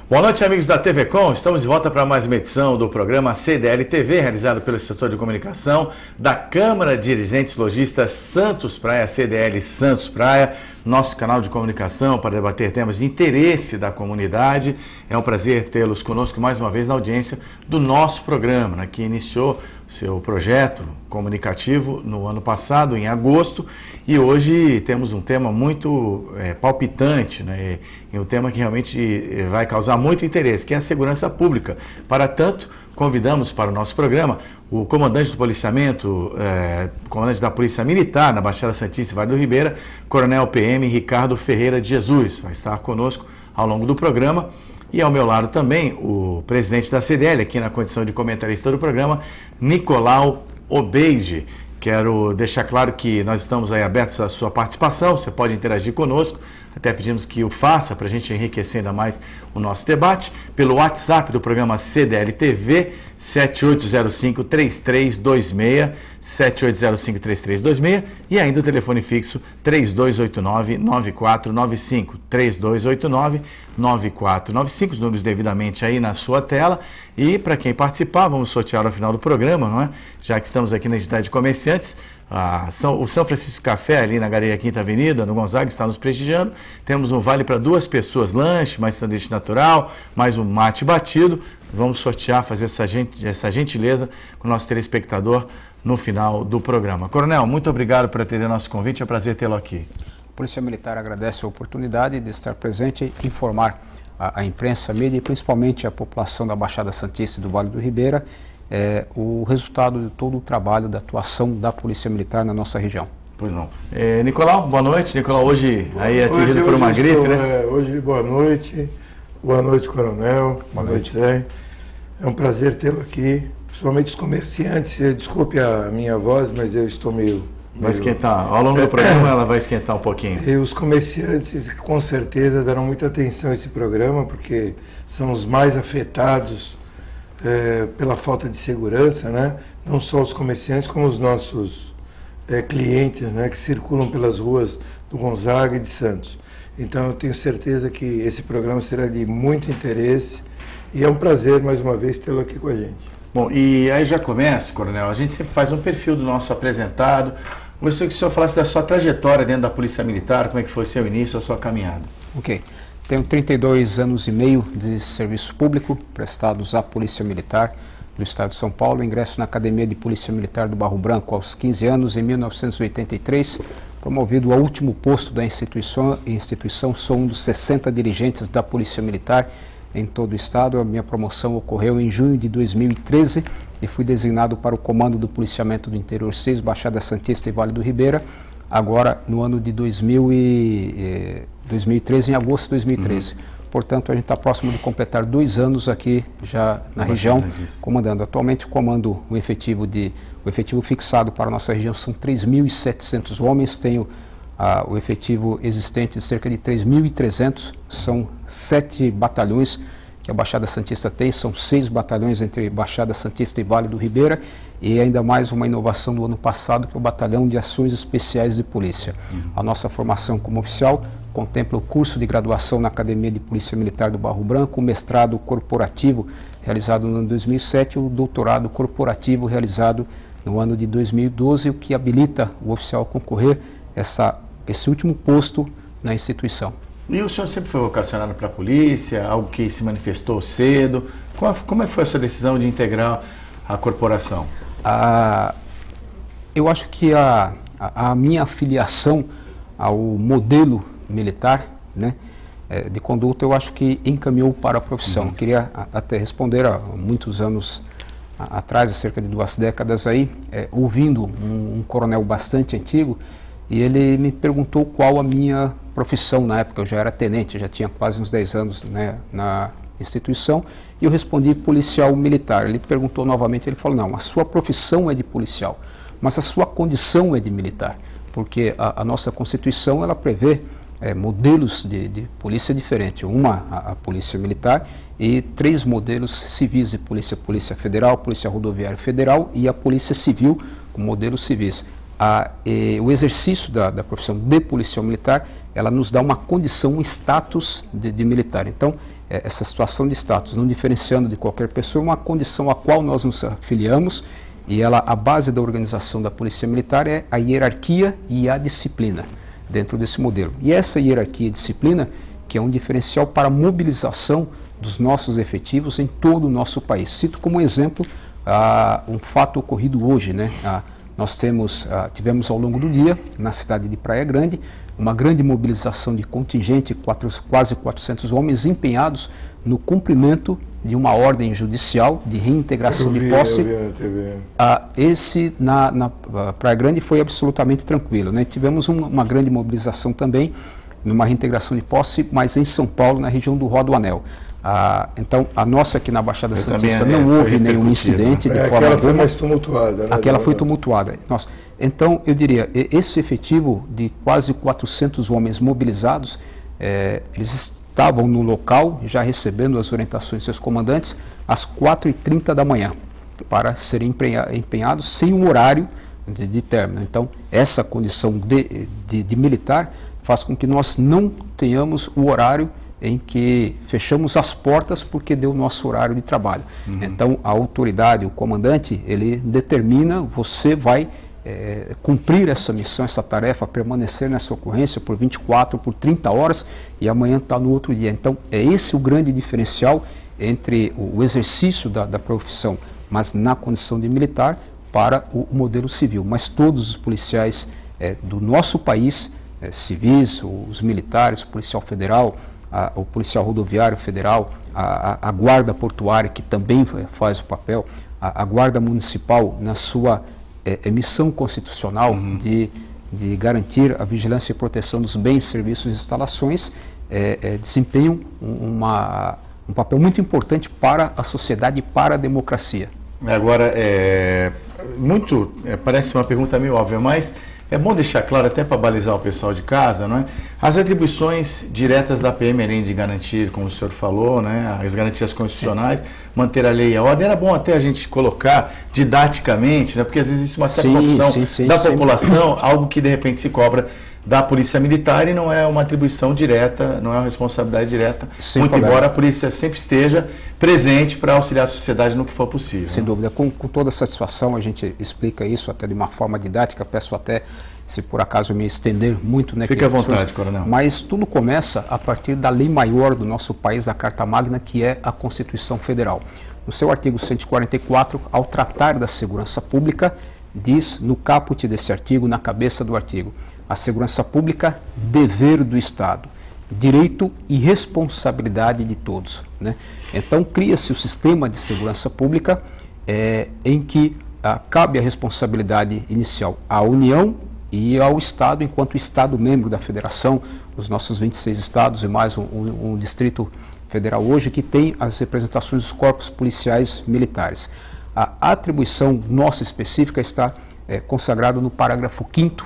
Boa noite, amigos da TV Com. Estamos de volta para mais uma edição do programa CDL TV, realizado pelo setor de comunicação da Câmara de Dirigentes Lojistas Santos Praia, CDL Santos Praia, nosso canal de comunicação para debater temas de interesse da comunidade. É um prazer tê-los conosco mais uma vez na audiência do nosso programa, né, que iniciou seu projeto comunicativo no ano passado, em agosto, e hoje temos um tema muito palpitante, né, e um tema que realmente vai causar muito interesse, que é a segurança pública. Para tanto, convidamos para o nosso programa o comandante do policiamento, comandante da Polícia Militar na Baixada Santista e Vale do Ribeira, Coronel PM Ricardo Ferreira de Jesus, vai estar conosco ao longo do programa. E ao meu lado também o presidente da CDL, aqui na condição de comentarista do programa, Nicolau Obeide. Quero deixar claro que nós estamos aí abertos à sua participação, você pode interagir conosco, até pedimos que o faça para a gente enriquecer ainda mais o nosso debate, pelo WhatsApp do programa CDL TV, 7805-3326, 7805-3326, e ainda o telefone fixo 3289-9495, 3289-9495, os números devidamente aí na sua tela. E para quem participar, vamos sortear ao final do programa, não é? Já que estamos aqui na entidade de comerciantes, o São Francisco Café, ali na Galeria Quinta Avenida, no Gonzaga, está nos prestigiando. Temos um vale para 2 pessoas, lanche, mais sanduíche natural, mais um mate batido. Vamos sortear, fazer essa gentileza com o nosso telespectador no final do programa. Coronel, muito obrigado por atender nosso convite, é um prazer tê-lo aqui. A Polícia Militar agradece a oportunidade de estar presente e informar a imprensa, a mídia e principalmente a população da Baixada Santista e do Vale do Ribeira o resultado de todo o trabalho da atuação da Polícia Militar na nossa região. Pois não. Nicolau, boa noite. Nicolau, hoje aí atingido por uma gripe, né? Hoje, boa noite, Coronel, boa noite, Zé. É um prazer tê-lo aqui, principalmente os comerciantes. Desculpe a minha voz, mas eu estou meio... Vai esquentar, ao longo do programa ela vai esquentar um pouquinho. E os comerciantes com certeza darão muita atenção a esse programa, porque são os mais afetados pela falta de segurança, né? Não só os comerciantes, como os nossos clientes, né? Que circulam pelas ruas do Gonzaga e de Santos. Então eu tenho certeza que esse programa será de muito interesse e é um prazer mais uma vez tê-lo aqui com a gente. Bom, e aí já começa, Coronel, a gente sempre faz um perfil do nosso apresentado. Gostaria que o senhor falasse da sua trajetória dentro da Polícia Militar, como é que foi o seu início, a sua caminhada. Ok. Tenho 32 anos e meio de serviço público prestados à Polícia Militar do Estado de São Paulo. Ingresso na Academia de Polícia Militar do Barro Branco aos 15 anos, em 1983. Promovido ao último posto da instituição, sou um dos 60 dirigentes da Polícia Militar em todo o Estado. A minha promoção ocorreu em junho de 2013 e fui designado para o Comando do Policiamento do Interior 6, Baixada Santista e Vale do Ribeira, agora no ano de 2013, em agosto de 2013. Portanto, a gente está próximo de completar 2 anos aqui já na região, comandando. Atualmente comando o efetivo fixado para a nossa região são 3.700 homens, tenho o efetivo existente de cerca de 3.300, são 7 batalhões que a Baixada Santista tem, são 6 batalhões entre Baixada Santista e Vale do Ribeira, e ainda mais uma inovação do ano passado, que é o Batalhão de Ações Especiais de Polícia. A nossa formação como oficial contempla o curso de graduação na Academia de Polícia Militar do Barro Branco, o mestrado corporativo realizado no ano de 2007 e o doutorado corporativo realizado no ano de 2012, o que habilita o oficial a concorrer esse último posto na instituição. E o senhor sempre foi vocacionado para a polícia, algo que se manifestou cedo? Como é que foi a sua decisão de integrar a corporação? Eu acho que a minha afiliação ao modelo militar, né, de conduta, eu acho que encaminhou para a profissão. Queria até responder há muitos anos atrás, há cerca de 2 décadas aí, ouvindo um coronel bastante antigo, e ele me perguntou qual a minha profissão na época. Eu já era tenente, já tinha quase uns 10 anos, né, na instituição, e eu respondi policial militar. Ele perguntou novamente, ele falou, não, a sua profissão é de policial, mas a sua condição é de militar, porque a nossa Constituição, ela prevê modelos de polícia diferentes. A polícia militar e 3 modelos civis de polícia: Polícia Federal, Polícia Rodoviária Federal e a Polícia Civil com modelos civis. o exercício da profissão de policial militar, ela nos dá uma condição, um status de militar. Então, essa situação de status, não diferenciando de qualquer pessoa, é uma condição a qual nós nos afiliamos, e a base da organização da Polícia Militar é a hierarquia e a disciplina dentro desse modelo. E essa hierarquia e disciplina que é um diferencial para a mobilização dos nossos efetivos em todo o nosso país. Cito como exemplo um fato ocorrido hoje, né? Nós tivemos ao longo do dia, na cidade de Praia Grande, uma grande mobilização de contingente, quase 400 homens empenhados no cumprimento de uma ordem judicial de reintegração de posse. Na Praia Grande foi absolutamente tranquilo, né? Tivemos uma grande mobilização também, numa reintegração de posse, mas em São Paulo, na região do Rodoanel. Então, a nossa aqui na Baixada Santista não houve nenhum incidente de forma alguma. Aquela foi mais tumultuada, né? Aquela foi tumultuada. Nossa. Então, eu diria, esse efetivo de quase 400 homens mobilizados, eles estavam no local, já recebendo as orientações dos seus comandantes, às 4h30 da manhã, para serem empenhados sem um horário de término. Então, essa condição de militar faz com que nós não tenhamos o horário em que fechamos as portas porque deu o nosso horário de trabalho. Então, a autoridade, o comandante, ele determina, você vai cumprir essa missão, essa tarefa, permanecer nessa ocorrência por 24, por 30 horas e amanhã está no outro dia. Então, é esse o grande diferencial entre o exercício da profissão, mas na condição de militar, para o modelo civil. Mas todos os policiais do nosso país, civis, os militares, o policial federal, o policial rodoviário federal, a guarda portuária, que também faz o papel, a guarda municipal, na sua missão constitucional de garantir a vigilância e proteção dos bens, serviços e instalações, desempenham um papel muito importante para a sociedade e para a democracia. Agora, parece uma pergunta meio óbvia, mas é bom deixar claro, até para balizar o pessoal de casa, não é? As atribuições diretas da PM, além de garantir, como o senhor falou, né, as garantias constitucionais, manter a lei e a ordem, era bom até a gente colocar didaticamente, né, porque às vezes existe uma certa confusão da população, algo que de repente se cobra da Polícia Militar e não é uma atribuição direta, não é uma responsabilidade direta, muito embora a polícia sempre esteja presente para auxiliar a sociedade no que for possível. Sem dúvida, com toda satisfação a gente explica isso até de uma forma didática, peço até, se por acaso me estender muito... Né, fique à vontade, Coronel. Mas tudo começa a partir da lei maior do nosso país, da Carta Magna, que é a Constituição Federal. No seu artigo 144, ao tratar da segurança pública, diz no caput desse artigo, na cabeça do artigo: a segurança pública, dever do Estado, direito e responsabilidade de todos, né? Então, cria-se o sistema de segurança pública em que cabe a responsabilidade inicial à União e ao Estado, enquanto Estado membro da Federação, os nossos 26 estados e mais um Distrito Federal hoje, que tem as representações dos corpos policiais militares. A atribuição nossa específica está consagrada no parágrafo 5º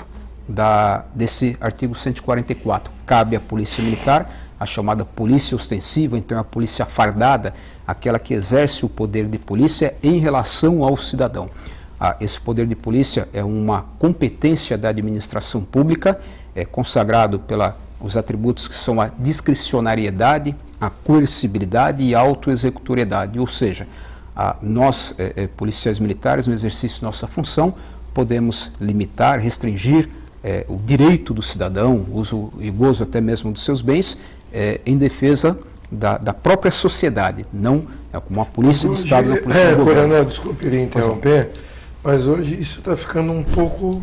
desse artigo 144. Cabe à Polícia Militar a chamada polícia ostensiva, então a polícia fardada, aquela que exerce o poder de polícia em relação ao cidadão. Esse poder de polícia é uma competência da administração pública, consagrado pelos atributos que são a discricionariedade, a coercibilidade e a autoexecutoriedade, ou seja, nós, policiais militares, no exercício de nossa função, podemos limitar, restringir o direito do cidadão, uso e gozo até mesmo dos seus bens, em defesa da própria sociedade, não como a polícia de Estado, a polícia do governo. Coronel, desculpe lhe interromper, mas hoje isso está ficando um pouco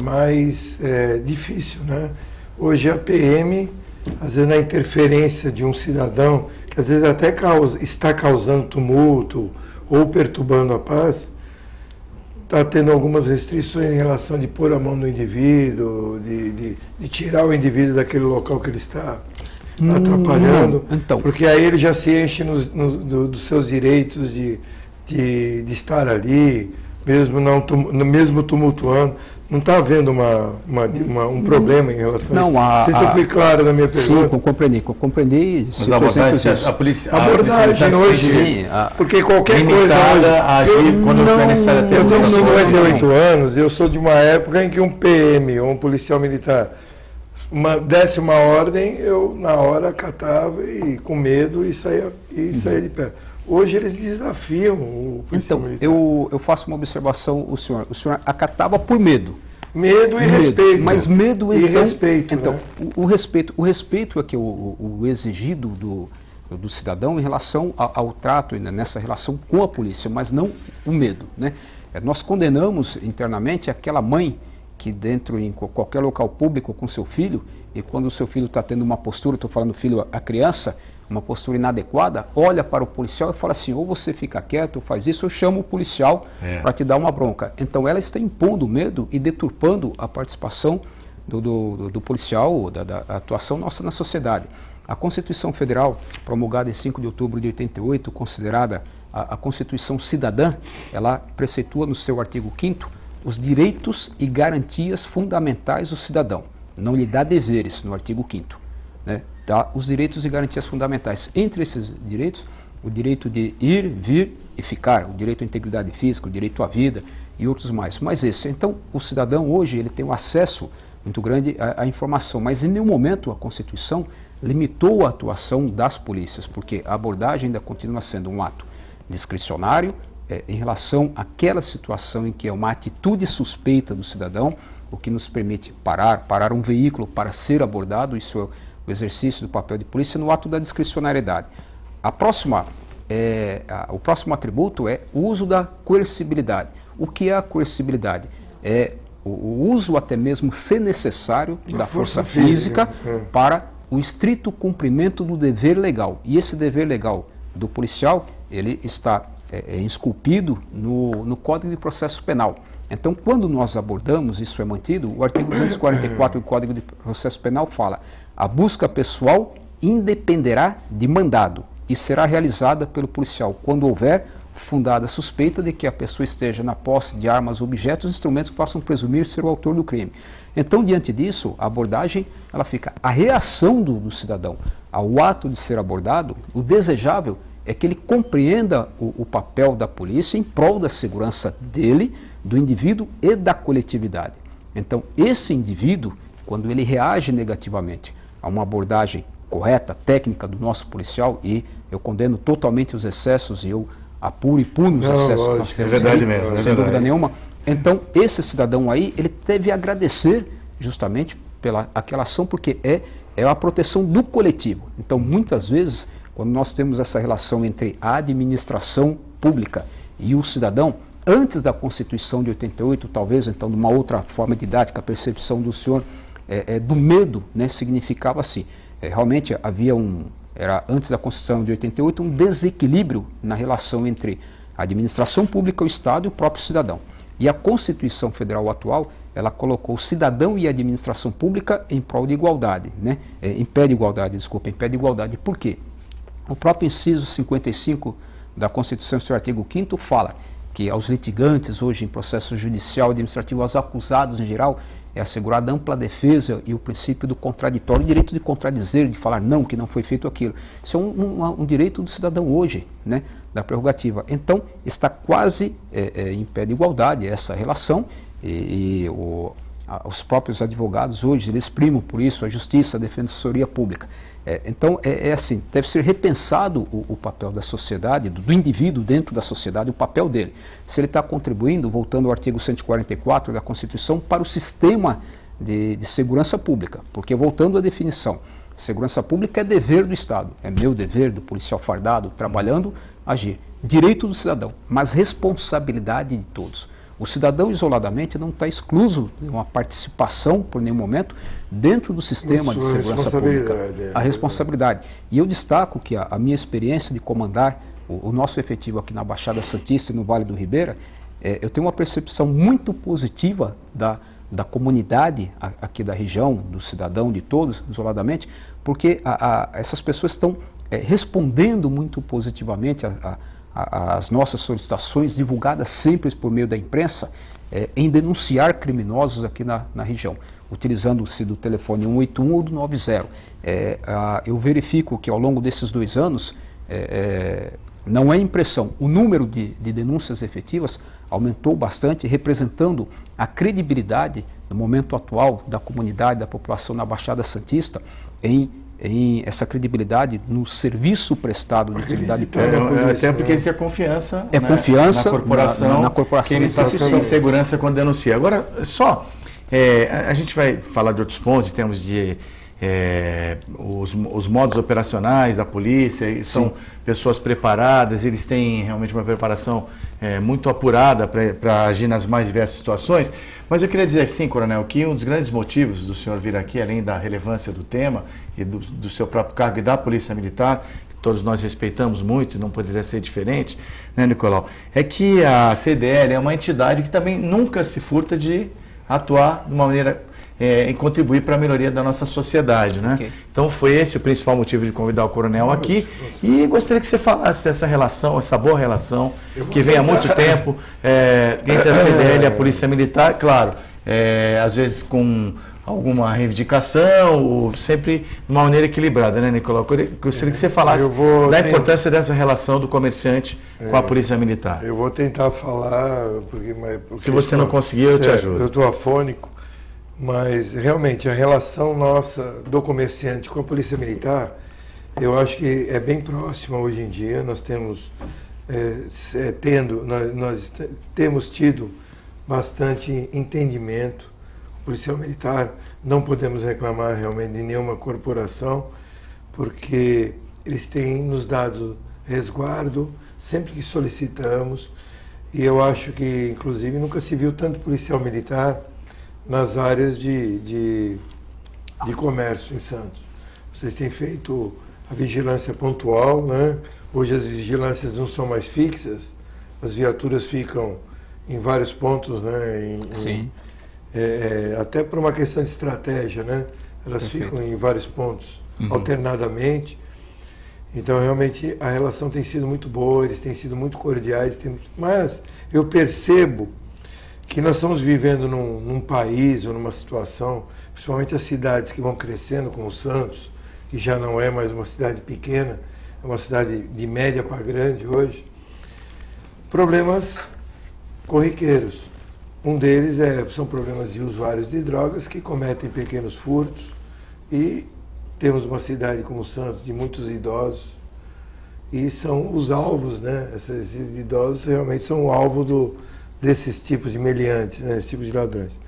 mais difícil, né? Hoje a PM, às vezes na interferência de um cidadão, que às vezes até está causando tumulto ou perturbando a paz, está tendo algumas restrições em relação de pôr a mão no indivíduo, de tirar o indivíduo daquele local que ele está atrapalhando, então, porque aí ele já se enche dos seus direitos de estar ali, mesmo tumultuando. Não está havendo um problema em relação a isso? Não sei se eu fui claro na minha pergunta. Sim, compreendi. Mas a abordagem hoje, sim, porque qualquer coisa a agir quando for necessário ter. Eu tenho 98 anos, eu sou de uma época em que um PM ou um policial militar desse uma ordem, eu na hora acatava e com medo e saía de perto. Hoje eles desafiam o policial militar. Eu faço uma observação, o senhor acatava por medo. Medo e respeito. Mas medo e respeito. Então, né? o respeito é que o exigido do cidadão em relação ao trato, nessa relação com a polícia, mas não o medo, né? Nós condenamos internamente aquela mãe que em qualquer local público com seu filho, e quando o seu filho está tendo uma postura, estou falando filho, a criança, uma postura inadequada, olha para o policial e fala assim, ou você fica quieto, ou faz isso, eu chamo o policial para te dar uma bronca. Então ela está impondo medo e deturpando a participação do policial, da atuação nossa na sociedade. A Constituição Federal, promulgada em 5 de outubro de 88, considerada a Constituição Cidadã, ela preceitua no seu artigo 5º os direitos e garantias fundamentais do cidadão. Não lhe dá deveres no artigo 5º, né? Dá os direitos e garantias fundamentais. Entre esses direitos, o direito de ir, vir e ficar, o direito à integridade física, o direito à vida e outros mais. Mas então, o cidadão hoje ele tem um acesso muito grande à informação, mas em nenhum momento a Constituição limitou a atuação das polícias, porque a abordagem ainda continua sendo um ato discricionário, em relação àquela situação em que é uma atitude suspeita do cidadão, o que nos permite parar um veículo para ser abordado, isso é o exercício do papel de polícia no ato da discricionariedade. O próximo atributo é o uso da coercibilidade. O que é a coercibilidade? É o uso até mesmo, se necessário, da força física para o estrito cumprimento do dever legal. E esse dever legal do policial, ele está esculpido no Código de Processo Penal. Então, quando nós abordamos, isso é mantido, o artigo 244 do Código de Processo Penal fala: a busca pessoal independerá de mandado e será realizada pelo policial quando houver fundada suspeita de que a pessoa esteja na posse de armas, objetos, instrumentos que façam presumir ser o autor do crime. Então, diante disso, a abordagem, ela fica a reação do cidadão ao ato de ser abordado. O desejável é que ele compreenda o papel da polícia em prol da segurança dele, do indivíduo e da coletividade. Então, esse indivíduo, quando ele reage negativamente a uma abordagem correta, técnica do nosso policial, e eu condeno totalmente os excessos e eu apuro e puno os excessos que nós temos aí, sem dúvida nenhuma. Então, esse cidadão aí, ele deve agradecer justamente pela aquela ação, porque é a proteção do coletivo. Então, muitas vezes, quando nós temos essa relação entre a administração pública e o cidadão, antes da Constituição de 88, talvez, então, de uma outra forma didática, a percepção do senhor do medo, né, significava assim, realmente havia antes da Constituição de 88, um desequilíbrio na relação entre a administração pública, o Estado e o próprio cidadão. E a Constituição Federal atual, ela colocou o cidadão e a administração pública em prol de igualdade, né? Em pé de igualdade. Por quê? O próprio inciso 55 da Constituição, seu artigo 5º, fala que aos litigantes hoje em processo judicial, administrativo, aos acusados em geral, é assegurada ampla defesa e o princípio do contraditório, o direito de contradizer, de falar não, que não foi feito aquilo. Isso é um direito do cidadão hoje, né, da prerrogativa. Então, está quase em pé de igualdade essa relação os próprios advogados hoje, eles primam por isso a justiça, a defensoria pública. Então, assim, deve ser repensado o papel da sociedade, do indivíduo dentro da sociedade, o papel dele. Se ele está contribuindo, voltando ao artigo 144 da Constituição, para o sistema de segurança pública. Porque, voltando à definição, segurança pública é dever do Estado, é meu dever, do policial fardado, trabalhando, agir. Direito do cidadão, mas responsabilidade de todos. O cidadão isoladamente não está excluso de uma participação, por nenhum momento, dentro do sistema de segurança pública. A responsabilidade. E eu destaco que a minha experiência de comandar o nosso efetivo aqui na Baixada Santista e no Vale do Ribeira, eu tenho uma percepção muito positiva da comunidade aqui da região, do cidadão, de todos, isoladamente, porque essas pessoas estão respondendo muito positivamente as nossas solicitações, divulgadas sempre por meio da imprensa, em denunciar criminosos aqui na região, utilizando-se do telefone 181 ou do 90. Eu verifico que ao longo desses 2 anos, não é impressão, o número de denúncias efetivas aumentou bastante, representando a credibilidade no momento atual da comunidade, da população na Baixada Santista, em essa credibilidade no serviço prestado de utilidade pública. Até porque isso é confiança, né, confiança na corporação que ele está sem segurança quando denuncia. Agora, a gente vai falar de outros pontos em termos de os modos operacionais da polícia. São pessoas preparadas, eles têm realmente uma preparação muito apurada para agir nas mais diversas situações. Mas eu queria dizer assim, Coronel, que um dos grandes motivos do senhor vir aqui, além da relevância do tema e do seu próprio cargo e da Polícia Militar, que todos nós respeitamos muito e não poderia ser diferente, né, Nicolau, é que a CDL é uma entidade que também nunca se furta de atuar de uma maneira em contribuir para a melhoria da nossa sociedade, né? Okay. Então foi esse o principal motivo de convidar o Coronel aqui, e gostaria que você falasse dessa relação, essa boa relação que vem há muito tempo entre a CDL e a Polícia Militar, claro, às vezes com alguma reivindicação, ou sempre de uma maneira equilibrada, né, Nicolau? Gostaria que você falasse da importância dessa relação do comerciante com a Polícia Militar. Eu vou tentar falar, porque se você não conseguir, eu te ajudo. Eu estou afônico. Mas, realmente, a relação nossa do comerciante com a Polícia Militar, eu acho que é bem próxima hoje em dia. Nós temos, nós temos tido bastante entendimento com o policial militar. Não podemos reclamar realmente de nenhuma corporação, porque eles têm nos dado resguardo sempre que solicitamos. E eu acho que, inclusive, nunca se viu tanto policial militar nas áreas de comércio em Santos. Vocês têm feito a vigilância pontual, né? Hoje as vigilâncias não são mais fixas, as viaturas ficam em vários pontos, né? Sim. Até por uma questão de estratégia, né? Elas ficam em vários pontos, alternadamente. Então, realmente, a relação tem sido muito boa, eles têm sido muito cordiais, mas eu percebo que nós estamos vivendo num país ou numa situação, principalmente as cidades que vão crescendo, como Santos, que já não é mais uma cidade pequena, é uma cidade de média para grande hoje, problemas corriqueiros. Um deles são problemas de usuários de drogas que cometem pequenos furtos, e temos uma cidade como Santos de muitos idosos, e são os alvos, né? Esses idosos realmente são o alvo desses tipos de meliantes, né, esse tipo de ladrões.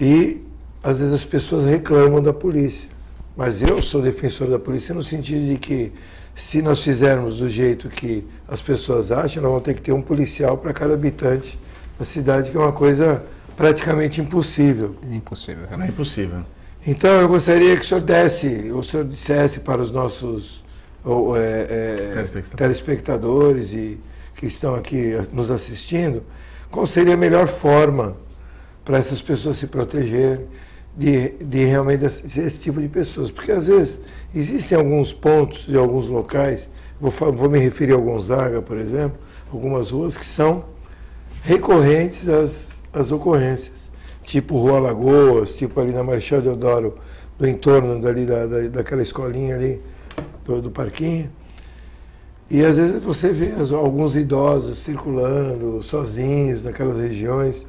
E, às vezes, as pessoas reclamam da polícia. Mas eu sou defensor da polícia no sentido de que, se nós fizermos do jeito que as pessoas acham, nós vamos ter que ter um policial para cada habitante da cidade, que é uma coisa praticamente impossível. Impossível, realmente. É impossível. Então, eu gostaria que o senhor dissesse para os nossos telespectadores que estão aqui nos assistindo, qual seria a melhor forma para essas pessoas se protegerem de realmente esse tipo de pessoas. Porque, às vezes, existem alguns pontos de alguns locais, vou me referir ao Gonzaga, por exemplo, algumas ruas que são recorrentes às ocorrências, tipo Rua Lagoas, tipo ali na Marechal Deodoro, do entorno dali daquela escolinha ali, do parquinho. E às vezes você vê alguns idosos circulando sozinhos naquelas regiões.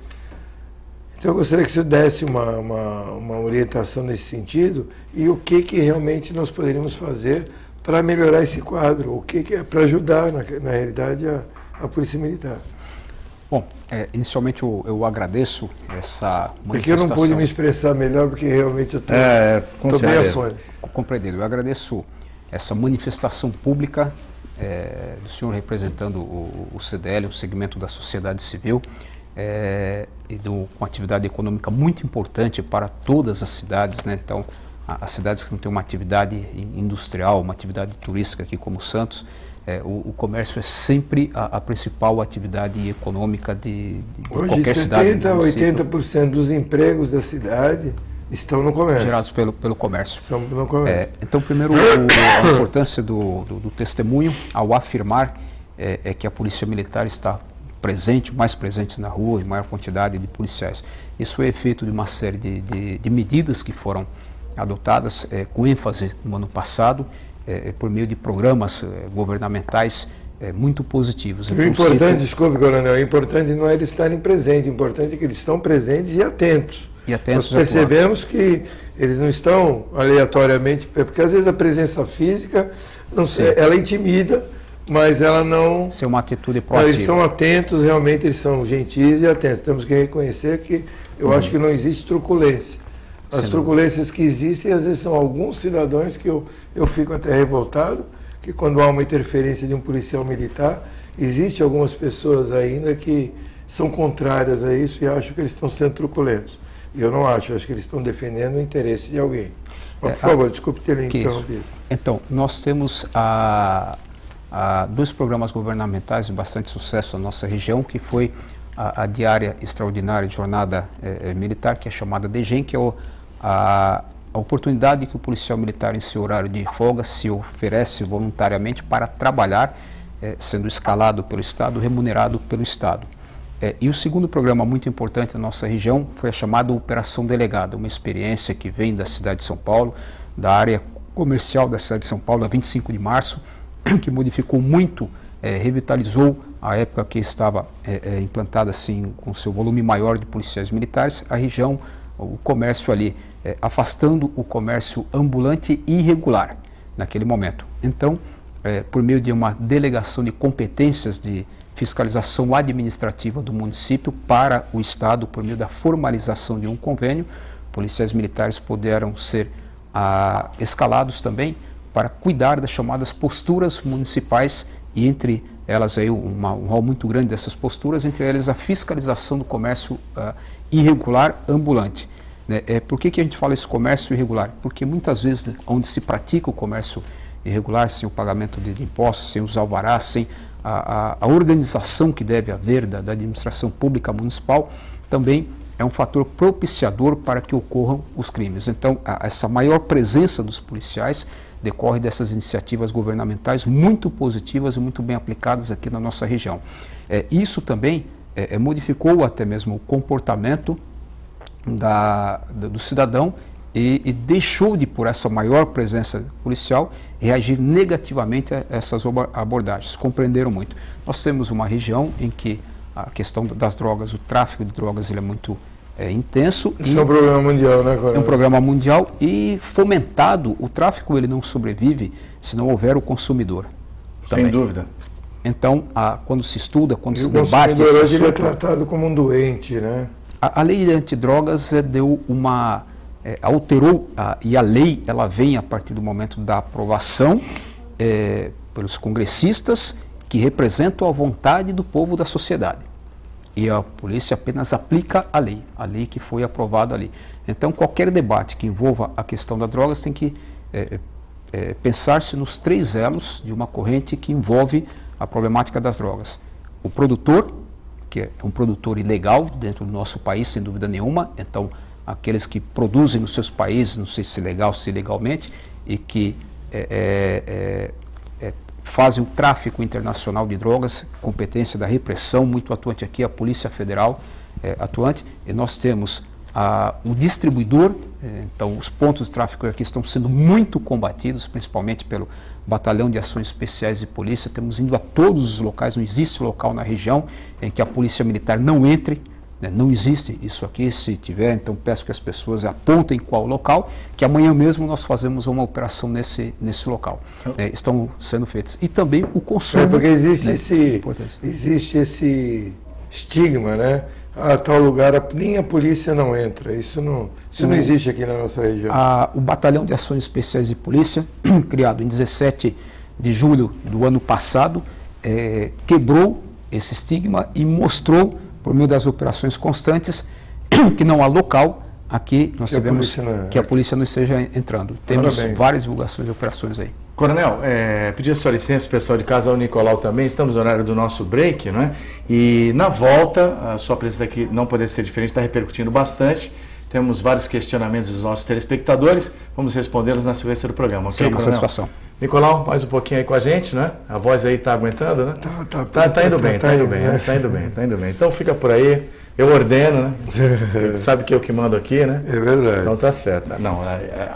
Então eu gostaria que o senhor desse uma orientação nesse sentido, e o que realmente nós poderíamos fazer para melhorar esse quadro, o que é para ajudar, na realidade, a Polícia Militar. Bom, inicialmente eu agradeço essa manifestação. Porque eu não pude me expressar melhor, porque realmente eu estou bem afônico. Compreendido. Eu agradeço essa manifestação pública do senhor representando o CDL, o segmento da sociedade civil, e com atividade econômica muito importante para todas as cidades, né? Então, as cidades que não têm uma atividade industrial, uma atividade turística aqui como Santos, o comércio é sempre a principal atividade econômica de qualquer cidade. Hoje 70% a 80% dos empregos da cidade estão no comércio. Gerados pelo comércio. Estão no comércio. Então, primeiro, a importância do testemunho ao afirmar é que a Polícia Militar está presente, mais presente na rua, em maior quantidade de policiais. Isso é efeito de uma série de medidas que foram adotadas com ênfase no ano passado, por meio de programas governamentais muito positivos. Então, o importante, desculpe, coronel, o importante não é eles estarem presentes, o importante é que eles estão presentes e atentos. Nós percebemos que eles não estão aleatoriamente, porque às vezes a presença física, não sei, ela intimida, mas ela não... Ser uma atitude proativa. Eles estão atentos, realmente eles são gentis e atentos. Temos que reconhecer que eu acho que não existe truculência. As truculências que existem, às vezes, são alguns cidadãos que eu fico até revoltado, que quando há uma interferência de um policial militar, existe algumas pessoas ainda que são contrárias a isso e acham que eles estão sendo truculentos. E eu não acho que eles estão defendendo o interesse de alguém. Mas, por favor, desculpe ter interrompido. Então, nós temos dois programas governamentais de bastante sucesso na nossa região, que foi a Diária Extraordinária de Jornada Militar, que é chamada DEGEM, que é a oportunidade que o policial militar, em seu horário de folga, se oferece voluntariamente para trabalhar, sendo escalado pelo Estado, remunerado pelo Estado. E o segundo programa muito importante na nossa região foi a chamada Operação Delegada, uma experiência que vem da cidade de São Paulo, da área comercial da cidade de São Paulo, a 25 de março, que modificou muito, revitalizou a época que estava implantada assim, com seu volume maior de policiais militares, a região, o comércio ali, afastando o comércio ambulante e irregular naquele momento. Então, por meio de uma delegação de competências de fiscalização administrativa do município para o Estado, por meio da formalização de um convênio, policiais militares puderam ser escalados também para cuidar das chamadas posturas municipais e entre elas aí um rol muito grande dessas posturas, entre elas a fiscalização do comércio irregular ambulante. Por que a gente fala esse comércio irregular? Porque muitas vezes onde se pratica o comércio irregular, sem o pagamento de impostos, sem os alvarás, sem a organização que deve haver da administração pública municipal, também é um fator propiciador para que ocorram os crimes. Então, essa maior presença dos policiais decorre dessas iniciativas governamentais muito positivas e muito bem aplicadas aqui na nossa região. Isso também modificou até mesmo o comportamento do cidadão e deixou de, por essa maior presença policial, reagir negativamente a essas abordagens. Compreenderam muito. Nós temos uma região em que a questão das drogas, o tráfico de drogas, ele é muito intenso. Isso é um problema mundial, né, Coronel? É um problema mundial e fomentado, o tráfico ele não sobrevive se não houver o consumidor. Sem dúvida. Então, quando se estuda, quando se debate... O consumidor hoje ele é tratado como um doente, né? A lei antidrogas alterou, e a lei ela vem a partir do momento da aprovação pelos congressistas que representam a vontade do povo da sociedade. E a polícia apenas aplica a lei que foi aprovada ali. Então, qualquer debate que envolva a questão das drogas tem que pensar-se nos três elos de uma corrente que envolve a problemática das drogas. O produtor, que é um produtor ilegal dentro do nosso país, sem dúvida nenhuma, então aqueles que produzem nos seus países, não sei se legal, se ilegalmente, e que fazem o tráfico internacional de drogas, competência da repressão, muito atuante aqui, a Polícia Federal atuante, e nós temos o distribuidor, então os pontos de tráfico aqui estão sendo muito combatidos, principalmente pelo Batalhão de Ações Especiais de Polícia, temos indo a todos os locais, não existe local na região em que a Polícia Militar não entre, não existe isso aqui, se tiver, então peço que as pessoas apontem qual local, que amanhã mesmo nós fazemos uma operação nesse local. Estão sendo feitas. E também o consumo. Porque existe, existe esse estigma, né? Tal lugar nem a polícia não entra. Isso não existe aqui na nossa região. O Batalhão de Ações Especiais de Polícia, criado em 17 de julho do ano passado, quebrou esse estigma e mostrou, por meio das operações constantes, que não há local aqui nós sabemos que a polícia não esteja entrando. Temos várias divulgações de operações aí. Coronel, pedir a sua licença, o pessoal de casa, ao Nicolau também, estamos no horário do nosso break, não é? E na volta, a sua presença aqui não poderia ser diferente, está repercutindo bastante. Temos vários questionamentos dos nossos telespectadores, vamos respondê-los na sequência do programa. Sim, com satisfação. Nicolau, mais um pouquinho aí com a gente, né? A voz aí está aguentando, né? Tá indo bem, tá indo bem. Então fica por aí, eu ordeno, né? Sabe que eu que mando aqui, né? É verdade. Então tá certo. Não,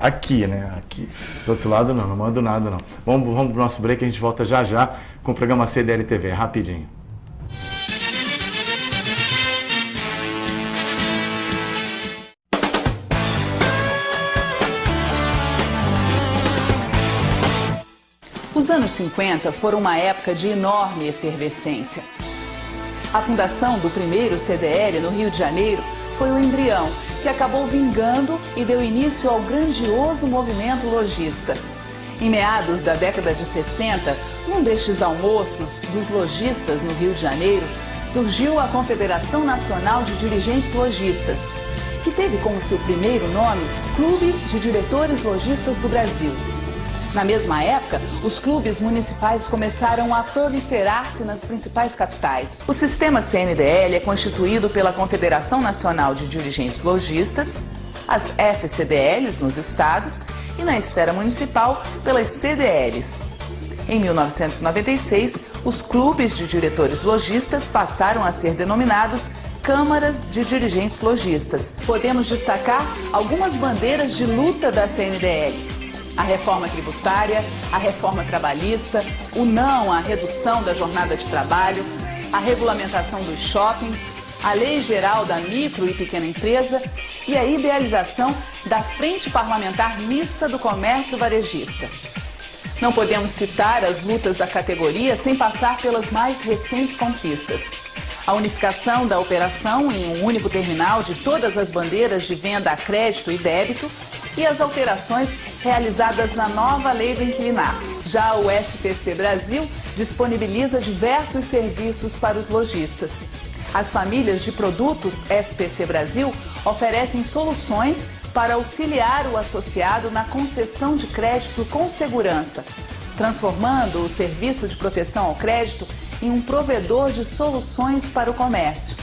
aqui, né? Aqui. Do outro lado não mando nada não. Vamos pro nosso break, a gente volta já com o programa CDL TV, rapidinho. Os anos 50 foram uma época de enorme efervescência. A fundação do primeiro CDL no Rio de Janeiro foi o embrião, que acabou vingando e deu início ao grandioso movimento lojista. Em meados da década de 60, num destes almoços dos lojistas no Rio de Janeiro, surgiu a Confederação Nacional de Dirigentes Lojistas, que teve como seu primeiro nome Clube de Diretores Lojistas do Brasil. Na mesma época, os clubes municipais começaram a proliferar-se nas principais capitais. O sistema CNDL é constituído pela Confederação Nacional de Dirigentes Lojistas, as FCDLs nos estados e, na esfera municipal, pelas CDLs. Em 1996, os clubes de diretores lojistas passaram a ser denominados Câmaras de Dirigentes Lojistas. Podemos destacar algumas bandeiras de luta da CNDL. A reforma tributária, a reforma trabalhista, o não à redução da jornada de trabalho, a regulamentação dos shoppings, a Lei Geral da Micro e Pequena Empresa e a idealização da Frente Parlamentar Mista do Comércio Varejista. Não podemos citar as lutas da categoria sem passar pelas mais recentes conquistas. A unificação da operação em um único terminal de todas as bandeiras de venda a crédito e débito e as alterações realizadas na nova lei do inquilinato. Já o SPC Brasil disponibiliza diversos serviços para os lojistas. As famílias de produtos SPC Brasil oferecem soluções para auxiliar o associado na concessão de crédito com segurança, transformando o serviço de proteção ao crédito em um provedor de soluções para o comércio.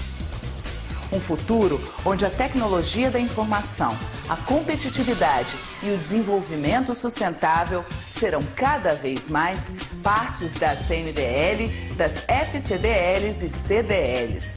Um futuro onde a tecnologia da informação, a competitividade e o desenvolvimento sustentável serão cada vez mais partes da CNDL, das FCDLs e CDLs.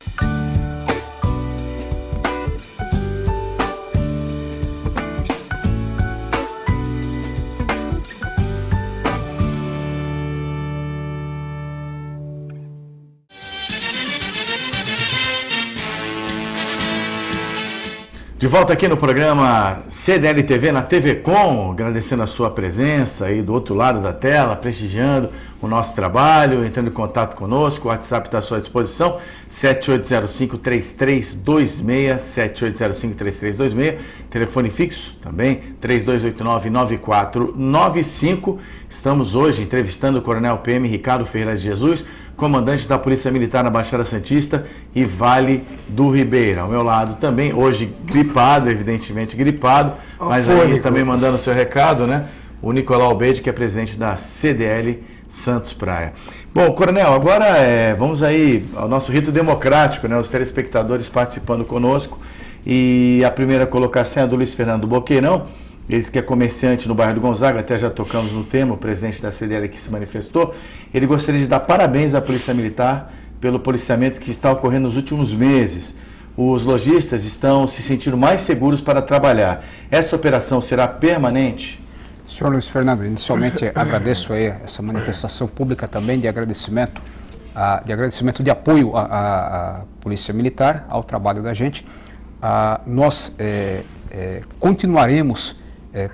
De volta aqui no programa CDL TV na TV Com, agradecendo a sua presença aí do outro lado da tela, prestigiando o nosso trabalho, entrando em contato conosco. O WhatsApp está à sua disposição, 7805-3326, 7805-3326, telefone fixo também, 3289-9495. Estamos hoje entrevistando o Coronel PM Ricardo Ferreira de Jesus, comandante da Polícia Militar na Baixada Santista e Vale do Ribeira. Ao meu lado também, hoje gripado, evidentemente gripado, mas aí também mandando o seu recado, né? O Nicolau Beide, que é presidente da CDL Santos Praia. Bom, Coronel, agora vamos aí ao nosso rito democrático, né? Os telespectadores participando conosco. E a primeira colocação é do Luiz Fernando Boqueirão, ele que é comerciante no bairro do Gonzaga, até já tocamos no tema, o presidente da CDL que se manifestou. Ele gostaria de dar parabéns à Polícia Militar pelo policiamento que está ocorrendo nos últimos meses. Os lojistas estão se sentindo mais seguros para trabalhar. Essa operação será permanente? Senhor Luiz Fernando, inicialmente agradeço aí essa manifestação pública também de agradecimento de apoio à Polícia Militar, ao trabalho da gente. Nós continuaremos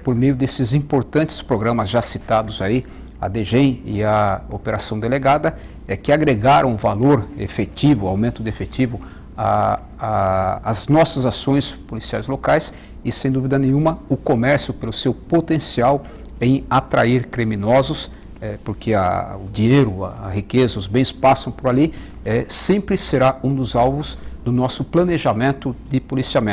por meio desses importantes programas já citados aí, a DGEM e a Operação Delegada, que agregaram valor efetivo, aumento de efetivo às nossas ações policiais locais e, sem dúvida nenhuma, o comércio pelo seu potencial em atrair criminosos, porque o dinheiro, a riqueza, os bens passam por ali, sempre será um dos alvos do nosso planejamento de policiamento.